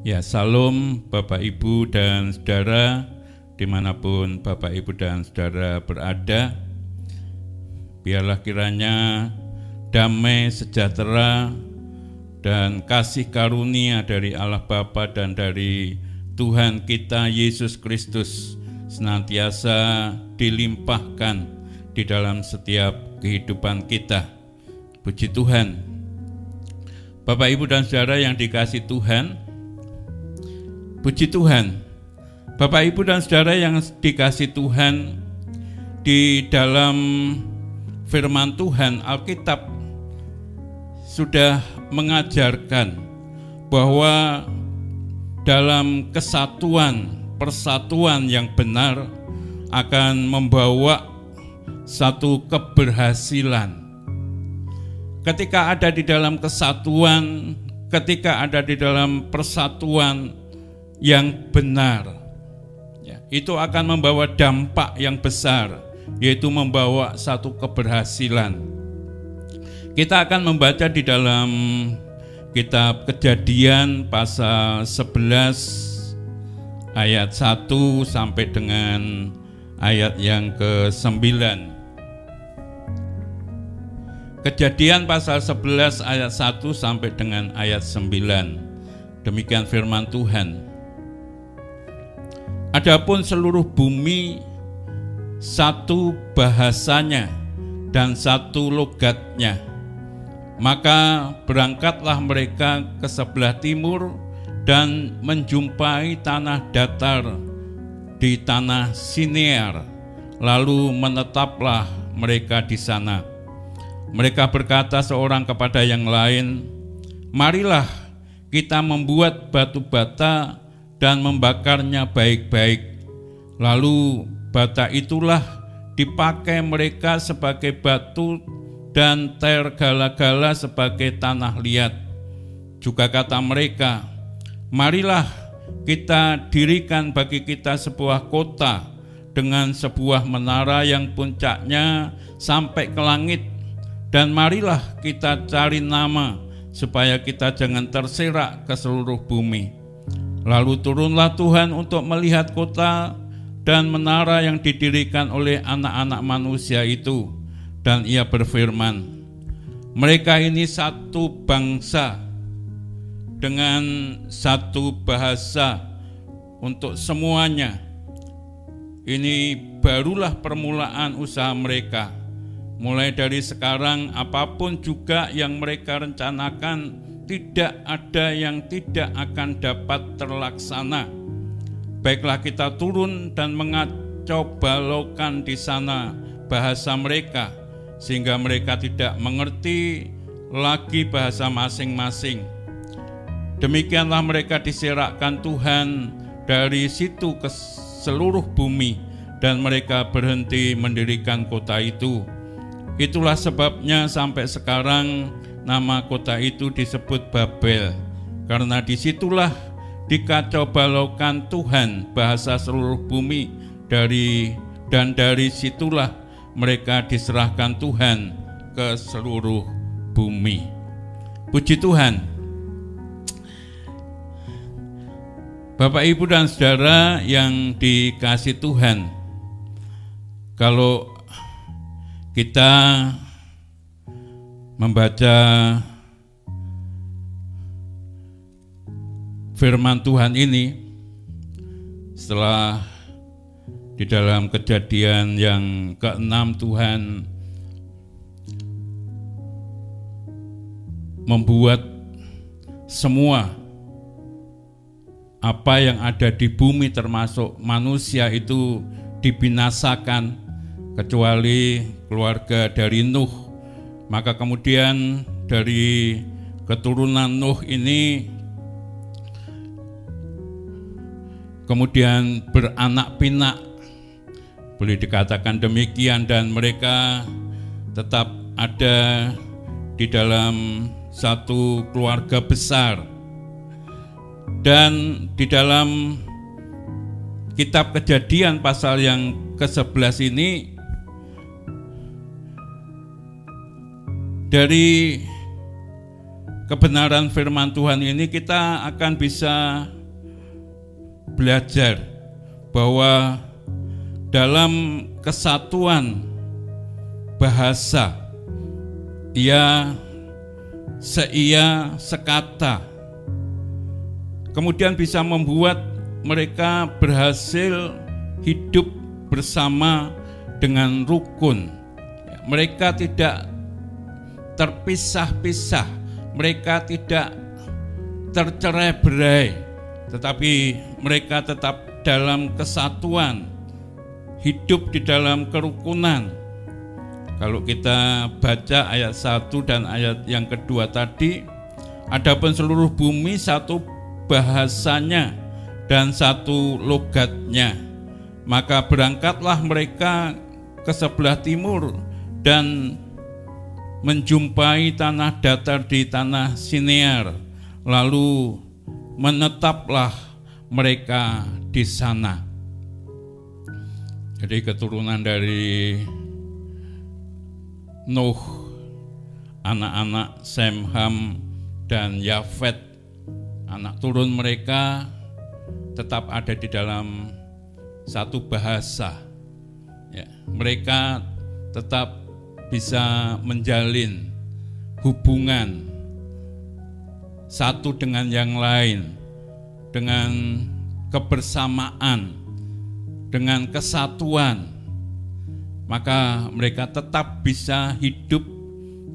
Ya, salam Bapak Ibu dan Saudara, dimanapun Bapak Ibu dan Saudara berada. Biarlah kiranya damai, sejahtera, dan kasih karunia dari Allah Bapa dan dari Tuhan kita Yesus Kristus senantiasa dilimpahkan di dalam setiap kehidupan kita. Puji Tuhan. Bapak Ibu dan Saudara yang dikasihi Tuhan, puji Tuhan. Bapak Ibu dan Saudara yang dikasihi Tuhan, di dalam firman Tuhan Alkitab sudah mengajarkan bahwa dalam kesatuan, persatuan yang benar akan membawa satu keberhasilan. Ketika ada di dalam kesatuan, ketika ada di dalam persatuan yang benar, ya, itu akan membawa dampak yang besar, yaitu membawa satu keberhasilan. Kita akan membaca di dalam kitab Kejadian pasal 11 ayat 1 sampai dengan ayat yang ke-9. Kejadian pasal 11 ayat 1 sampai dengan ayat 9. Demikian firman Tuhan. Adapun seluruh bumi satu bahasanya dan satu logatnya, maka berangkatlah mereka ke sebelah timur dan menjumpai tanah datar di tanah Sinear, lalu menetaplah mereka di sana. Mereka berkata seorang kepada yang lain, marilah kita membuat batu bata dan membakarnya baik-baik. Lalu bata itulah dipakai mereka sebagai batu dan tergala-gala sebagai tanah liat. Juga kata mereka, marilah kita dirikan bagi kita sebuah kota dengan sebuah menara yang puncaknya sampai ke langit. Dan marilah kita cari nama supaya kita jangan terserak ke seluruh bumi. Lalu turunlah Tuhan untuk melihat kota dan menara yang didirikan oleh anak-anak manusia itu. Dan ia berfirman, mereka ini satu bangsa dengan satu bahasa untuk semuanya. Ini barulah permulaan usaha mereka. Mulai dari sekarang apapun juga yang mereka rencanakan, tidak ada yang tidak akan dapat terlaksana. Baiklah kita turun dan mengacau balaukan di sana bahasa mereka, sehingga mereka tidak mengerti lagi bahasa masing-masing. Demikianlah mereka diserakkan Tuhan dari situ ke seluruh bumi, dan mereka berhenti mendirikan kota itu. Itulah sebabnya sampai sekarang nama kota itu disebut Babel, karena disitulah dikacau balaukan Tuhan bahasa seluruh bumi, dan dari situlah mereka diserahkan Tuhan ke seluruh bumi. Puji Tuhan. Bapak, Ibu, dan Saudara yang dikasihi Tuhan, kalau kita membaca firman Tuhan ini, setelah di dalam Kejadian yang ke-6 Tuhan membuat semua apa yang ada di bumi termasuk manusia itu dibinasakan, kecuali keluarga dari Nuh. Maka kemudian dari keturunan Nuh ini kemudian beranak pinak, boleh dikatakan demikian, dan mereka tetap ada di dalam satu keluarga besar. Dan di dalam kitab Kejadian pasal yang ke-11 ini, dari kebenaran firman Tuhan ini kita akan bisa belajar bahwa dalam kesatuan bahasa, ia seia sekata, kemudian bisa membuat mereka berhasil hidup bersama dengan rukun. Mereka tidak terpisah-pisah, mereka tidak tercerai-berai, tetapi mereka tetap dalam kesatuan, hidup di dalam kerukunan. Kalau kita baca ayat 1 dan ayat yang kedua tadi, adapun seluruh bumi satu bahasanya dan satu logatnya, maka berangkatlah mereka ke sebelah timur dan menjumpai tanah datar di tanah Sinear, lalu menetaplah mereka di sana. Jadi keturunan dari Nuh, anak-anak Sem, Ham, dan Yafet, anak turun mereka tetap ada di dalam satu bahasa. Ya, mereka tetap bisa menjalin hubungan satu dengan yang lain, dengan kebersamaan, dengan kesatuan, maka mereka tetap bisa hidup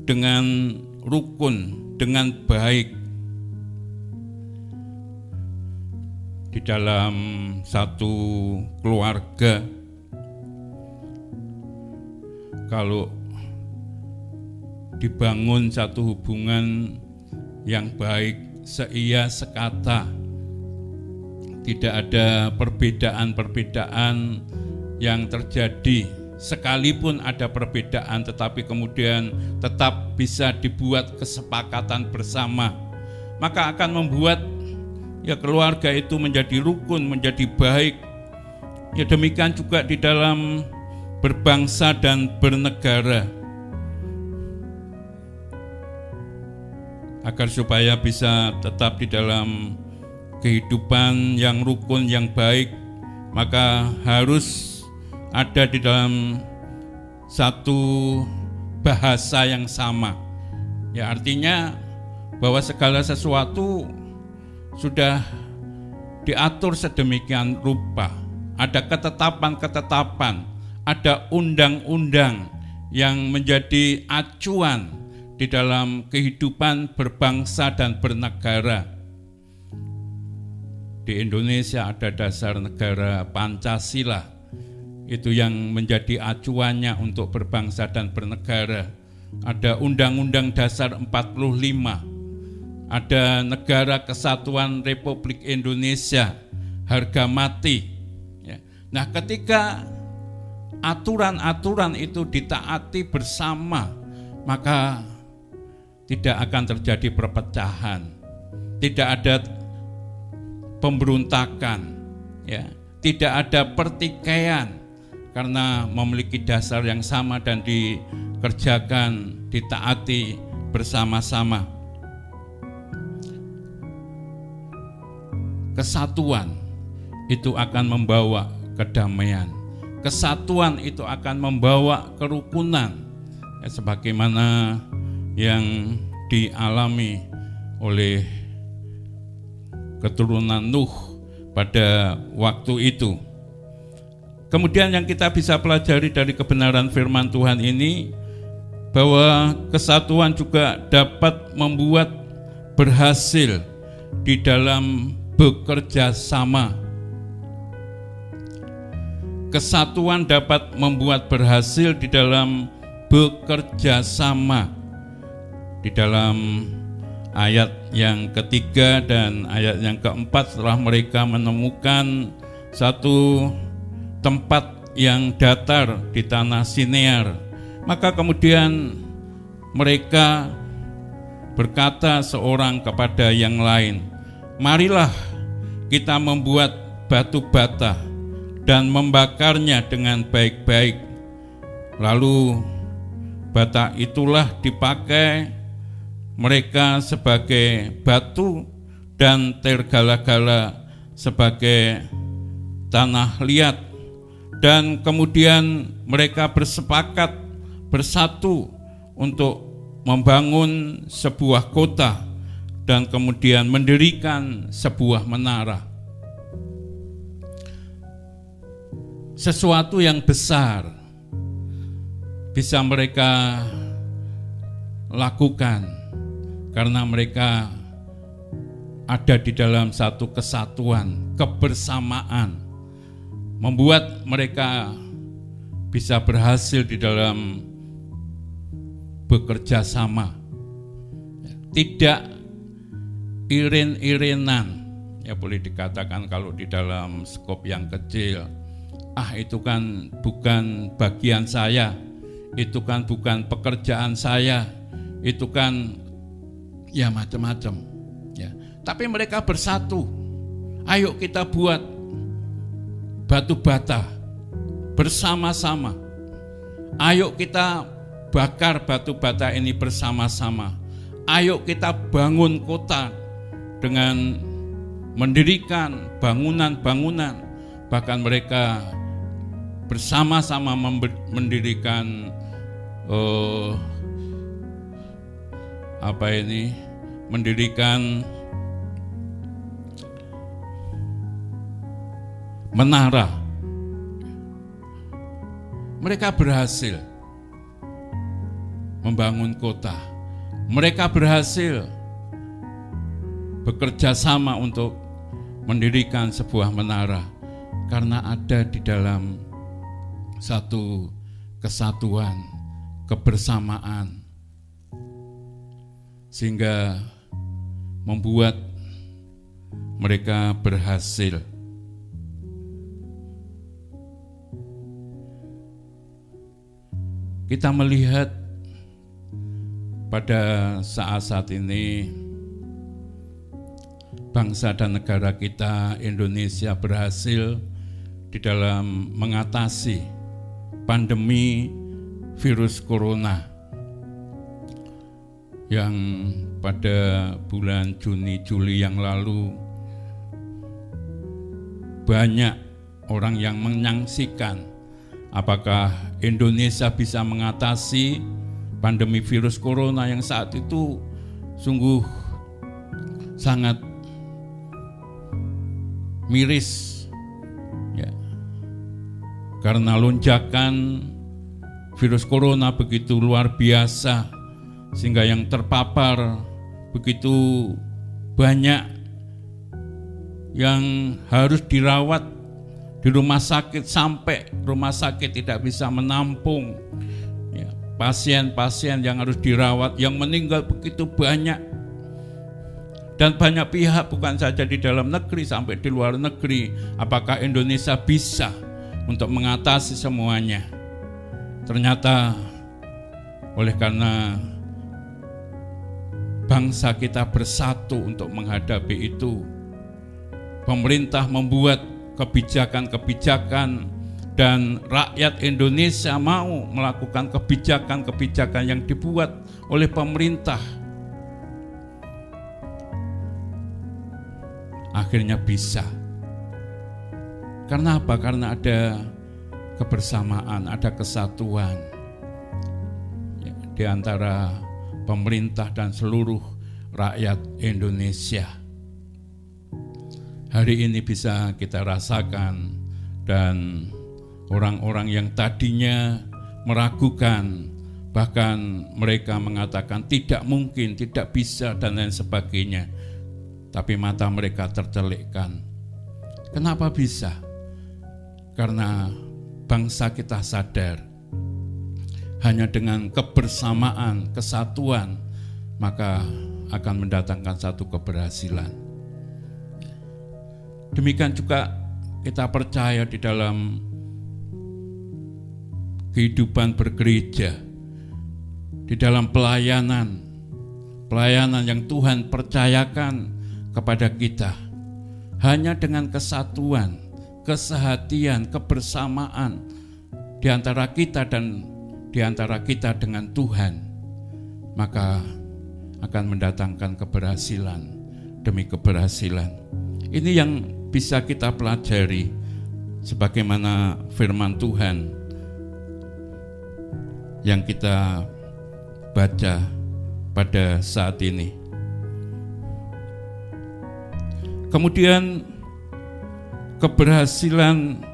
dengan rukun, dengan baik di dalam satu keluarga. Kalau dibangun satu hubungan yang baik, seia sekata, tidak ada perbedaan-perbedaan yang terjadi. Sekalipun ada perbedaan, tetapi kemudian tetap bisa dibuat kesepakatan bersama, maka akan membuat keluarga itu menjadi rukun, menjadi baik. Demikian juga di dalam berbangsa dan bernegara. Agar supaya bisa tetap di dalam kehidupan yang rukun, yang baik, maka harus ada di dalam satu bahasa yang sama. Ya, artinya bahwa segala sesuatu sudah diatur sedemikian rupa. Ada ketetapan-ketetapan, ada undang-undang yang menjadi acuan di dalam kehidupan berbangsa dan bernegara. Di Indonesia ada dasar negara Pancasila, itu yang menjadi acuannya untuk berbangsa dan bernegara. Ada Undang-Undang Dasar 45, ada Negara Kesatuan Republik Indonesia, harga mati. Nah, ketika aturan-aturan itu ditaati bersama, maka tidak akan terjadi perpecahan, tidak ada pemberontakan, tidak ada pertikaian, karena memiliki dasar yang sama dan dikerjakan, ditaati bersama-sama. Kesatuan itu akan membawa kedamaian, kesatuan itu akan membawa kerukunan, sebagaimana yang dialami oleh keturunan Nuh pada waktu itu. Kemudian yang kita bisa pelajari dari kebenaran firman Tuhan ini, bahwa kesatuan juga dapat membuat berhasil di dalam bekerja sama. Kesatuan dapat membuat berhasil di dalam bekerja sama. Di dalam ayat yang ketiga dan ayat yang keempat, setelah mereka menemukan satu tempat yang datar di tanah Sinear, maka kemudian mereka berkata seorang kepada yang lain, marilah kita membuat batu bata dan membakarnya dengan baik-baik. Lalu bata itulah dipakai mereka sebagai batu dan Tergala-gala sebagai tanah liat, dan kemudian mereka bersepakat bersatu untuk membangun sebuah kota dan kemudian mendirikan sebuah menara. Sesuatu yang besar bisa mereka lakukan karena mereka ada di dalam satu kesatuan, kebersamaan, membuat mereka bisa berhasil di dalam bekerja sama, tidak irin-irinan. Ya boleh dikatakan kalau di dalam skop yang kecil, itu kan bukan bagian saya, itu kan bukan pekerjaan saya, itu kan ya macam-macam. Ya. Tapi mereka bersatu, ayo kita buat batu bata bersama-sama, ayo kita bakar batu bata ini bersama-sama, ayo kita bangun kota dengan mendirikan bangunan-bangunan, bahkan mereka bersama-sama mendirikan mendirikan menara. Mereka berhasil membangun kota. Mereka berhasil bekerja sama untuk mendirikan sebuah menara karena ada di dalam satu kesatuan, kebersamaan, sehingga membuat mereka berhasil. Kita melihat pada saat-saat ini bangsa dan negara kita Indonesia berhasil di dalam mengatasi pandemi virus corona yang pada bulan Juni Juli yang lalu banyak orang yang menyaksikan apakah Indonesia bisa mengatasi pandemi virus corona yang saat itu sungguh sangat miris, ya, karena lonjakan virus corona begitu luar biasa sehingga yang terpapar begitu banyak, yang harus dirawat di rumah sakit sampai rumah sakit tidak bisa menampung, ya, pasien-pasien yang harus dirawat, yang meninggal begitu banyak. Dan banyak pihak bukan saja di dalam negeri sampai di luar negeri, apakah Indonesia bisa untuk mengatasi semuanya? Ternyata oleh karena bangsa kita bersatu untuk menghadapi itu, pemerintah membuat kebijakan-kebijakan dan rakyat Indonesia mau melakukan kebijakan-kebijakan yang dibuat oleh pemerintah. Akhirnya bisa. Karena apa? Karena ada kebersamaan, ada kesatuan, ya, di antara pemerintah dan seluruh rakyat Indonesia. Hari ini bisa kita rasakan, dan orang-orang yang tadinya meragukan, bahkan mereka mengatakan tidak mungkin, tidak bisa dan lain sebagainya, tapi mata mereka tercelikkan. Kenapa bisa? Karena bangsa kita sadar hanya dengan kebersamaan, kesatuan, maka akan mendatangkan satu keberhasilan. Demikian juga kita percaya di dalam kehidupan bergereja, di dalam pelayanan yang Tuhan percayakan kepada kita. Hanya dengan kesatuan, kesehatian, kebersamaan di antara kita dan di antara kita dengan Tuhan, maka akan mendatangkan keberhasilan demi keberhasilan. Ini yang bisa kita pelajari sebagaimana firman Tuhan yang kita baca pada saat ini. Kemudian keberhasilan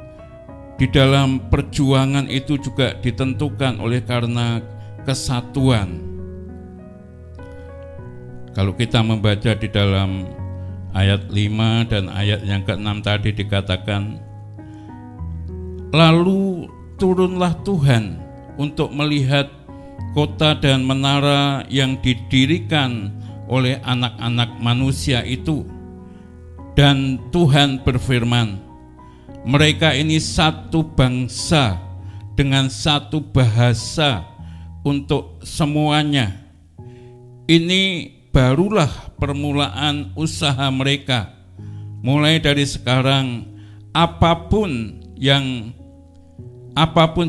di dalam perjuangan itu juga ditentukan oleh karena kesatuan. Kalau kita membaca di dalam ayat 5 dan ayat yang ke-6 tadi dikatakan, lalu turunlah Tuhan untuk melihat kota dan menara yang didirikan oleh anak-anak manusia itu. Dan Tuhan berfirman, mereka ini satu bangsa dengan satu bahasa untuk semuanya. Ini barulah permulaan usaha mereka. Mulai dari sekarang, apapun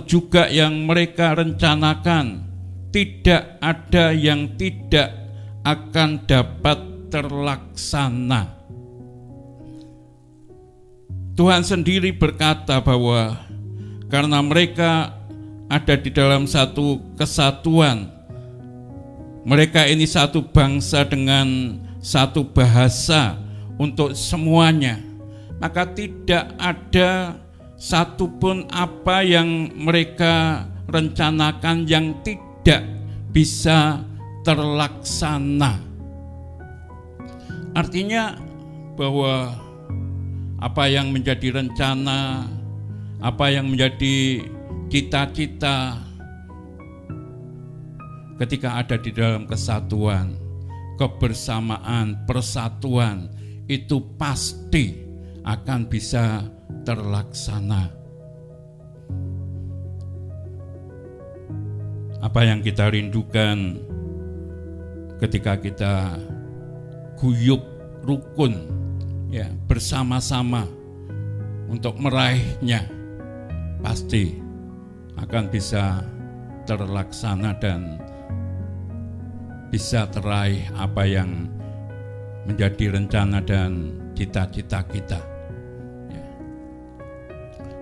juga yang mereka rencanakan, tidak ada yang tidak akan dapat terlaksana. Tuhan sendiri berkata bahwa karena mereka ada di dalam satu kesatuan, mereka ini satu bangsa dengan satu bahasa untuk semuanya, maka tidak ada satupun apa yang mereka rencanakan yang tidak bisa terlaksana. Artinya bahwa apa yang menjadi rencana, apa yang menjadi cita-cita ketika ada di dalam kesatuan, kebersamaan, persatuan, itu pasti akan bisa terlaksana. Apa yang kita rindukan ketika kita guyup rukun, ya, bersama-sama untuk meraihnya, pasti akan bisa terlaksana dan bisa teraih apa yang menjadi rencana dan cita-cita kita, ya.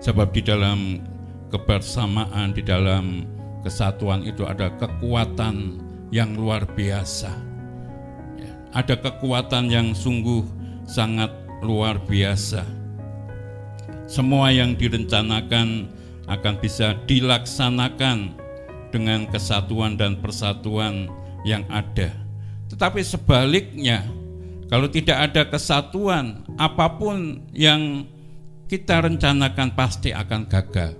Sebab di dalam kebersamaan, di dalam kesatuan itu ada kekuatan yang luar biasa, ya. Ada kekuatan yang sungguh sangat luar biasa. Semua yang direncanakan akan bisa dilaksanakan dengan kesatuan dan persatuan yang ada. Tetapi sebaliknya, kalau tidak ada kesatuan, apapun yang kita rencanakan pasti akan gagal.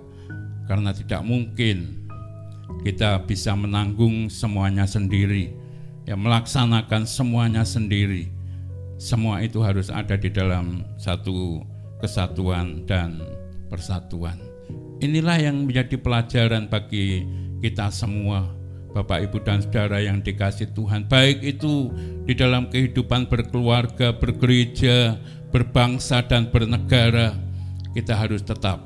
Karena tidak mungkin kita bisa menanggung semuanya sendiri, ya, melaksanakan semuanya sendiri. Semua itu harus ada di dalam satu kesatuan dan persatuan. Inilah yang menjadi pelajaran bagi kita semua, Bapak, Ibu, dan Saudara yang dikasihi Tuhan. Baik itu di dalam kehidupan berkeluarga, bergereja, berbangsa, dan bernegara. Kita harus tetap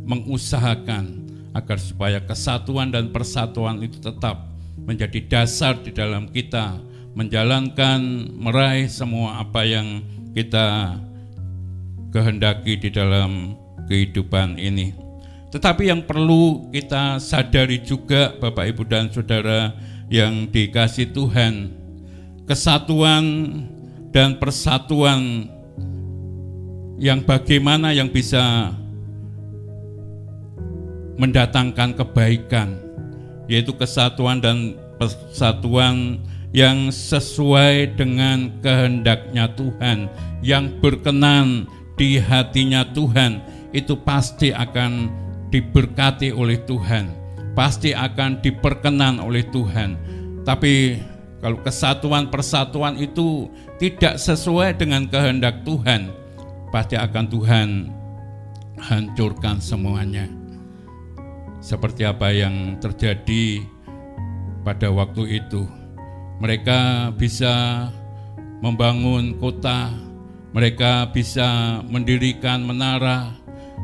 mengusahakan agar supaya kesatuan dan persatuan itu tetap menjadi dasar di dalam kita menjalankan, meraih semua apa yang kita kehendaki di dalam kehidupan ini. Tetapi yang perlu kita sadari juga, Bapak, Ibu, dan Saudara yang dikasihi Tuhan, kesatuan dan persatuan yang bagaimana yang bisa mendatangkan kebaikan, yaitu kesatuan dan persatuan yang sesuai dengan kehendaknya Tuhan, yang berkenan di hatinya Tuhan, itu pasti akan diberkati oleh Tuhan, pasti akan diperkenan oleh Tuhan. Tapi kalau kesatuan persatuan itu tidak sesuai dengan kehendak Tuhan, pasti akan Tuhan hancurkan semuanya. Seperti apa yang terjadi pada waktu itu. Mereka bisa membangun kota, mereka bisa mendirikan menara,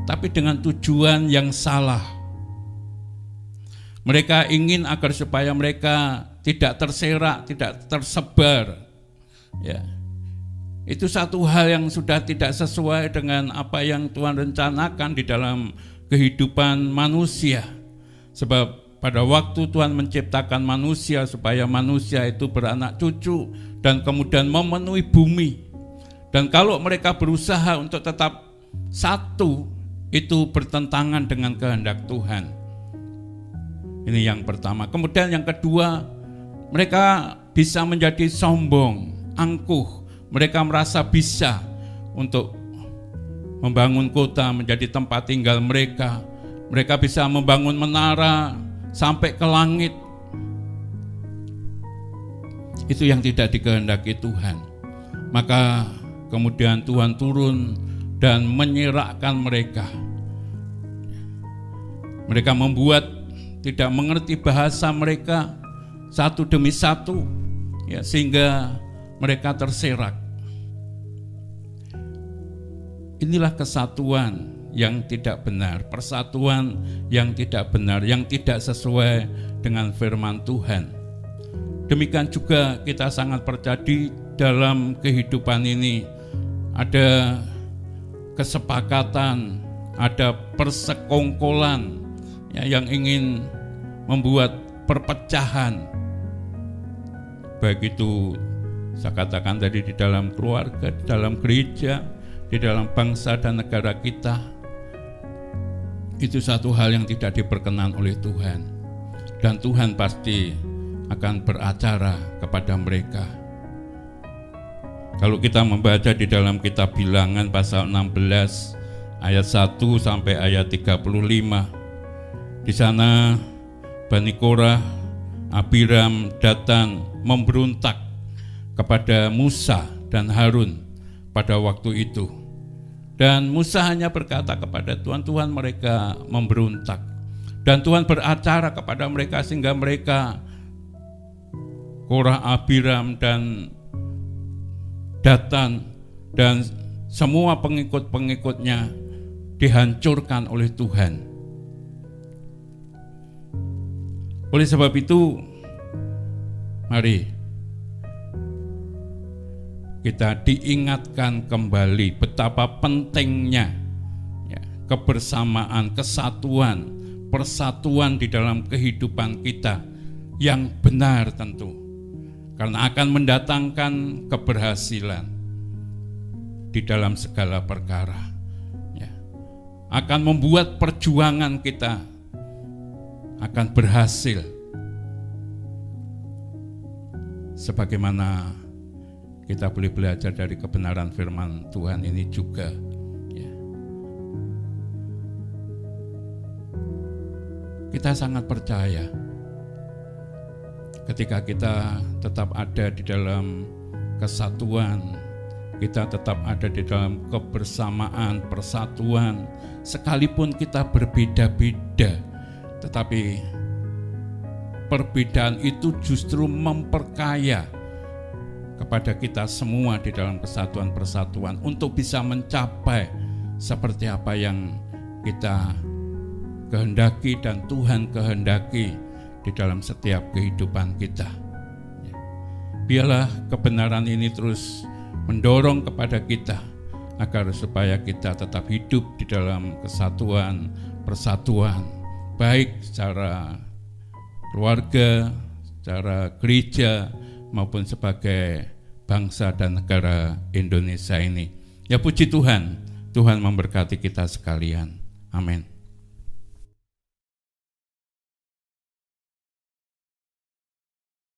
tapi dengan tujuan yang salah. Mereka ingin agar supaya mereka tidak terserak, tidak tersebar. Ya. Itu satu hal yang sudah tidak sesuai dengan apa yang Tuhan rencanakan di dalam kehidupan manusia. Sebab pada waktu Tuhan menciptakan manusia supaya manusia itu beranak cucu dan kemudian memenuhi bumi. Dan kalau mereka berusaha untuk tetap satu, itu bertentangan dengan kehendak Tuhan. Ini yang pertama. Kemudian yang kedua, mereka bisa menjadi sombong, angkuh. Mereka merasa bisa untuk membangun kota menjadi tempat tinggal mereka. Mereka bisa membangun menara sampai ke langit. Itu yang tidak dikehendaki Tuhan. Maka kemudian Tuhan turun dan menyerakkan mereka. Mereka membuat tidak mengerti bahasa mereka satu demi satu, ya, sehingga mereka terserak. Inilah kesatuan yang tidak benar, persatuan yang tidak benar, yang tidak sesuai dengan firman Tuhan. Demikian juga kita sangat percaya di dalam kehidupan ini ada kesepakatan, ada persekongkolan, ya, yang ingin membuat perpecahan. Baik itu saya katakan tadi di dalam keluarga, di dalam gereja, di dalam bangsa dan negara kita. Itu satu hal yang tidak diperkenan oleh Tuhan. Dan Tuhan pasti akan beracara kepada mereka. Kalau kita membaca di dalam kitab Bilangan pasal 16 ayat 1 sampai ayat 35. Di sana Bani Korah, Abiram, Datan memberontak kepada Musa dan Harun pada waktu itu. Dan Musa hanya berkata kepada Tuhan, Tuhan, mereka memberontak. Dan Tuhan beracara kepada mereka sehingga mereka, Korah, Abiram, dan Datan, dan semua pengikut-pengikutnya dihancurkan oleh Tuhan. Oleh sebab itu, mari kita diingatkan kembali betapa pentingnya, ya, kebersamaan, kesatuan, persatuan di dalam kehidupan kita yang benar tentu, karena akan mendatangkan keberhasilan di dalam segala perkara, ya. Akan membuat perjuangan kita akan berhasil sebagaimana kita boleh belajar dari kebenaran firman Tuhan ini juga, ya. Kita sangat percaya ketika kita tetap ada di dalam kesatuan, kita tetap ada di dalam kebersamaan, persatuan, sekalipun kita berbeda-beda, tetapi perbedaan itu justru memperkaya kepada kita semua di dalam kesatuan persatuan untuk bisa mencapai seperti apa yang kita kehendaki dan Tuhan kehendaki di dalam setiap kehidupan kita. Biarlah kebenaran ini terus mendorong kepada kita agar supaya kita tetap hidup di dalam kesatuan persatuan, baik secara keluarga, secara gereja, maupun sebagai bangsa dan negara Indonesia ini. Ya, puji Tuhan, Tuhan memberkati kita sekalian. Amin.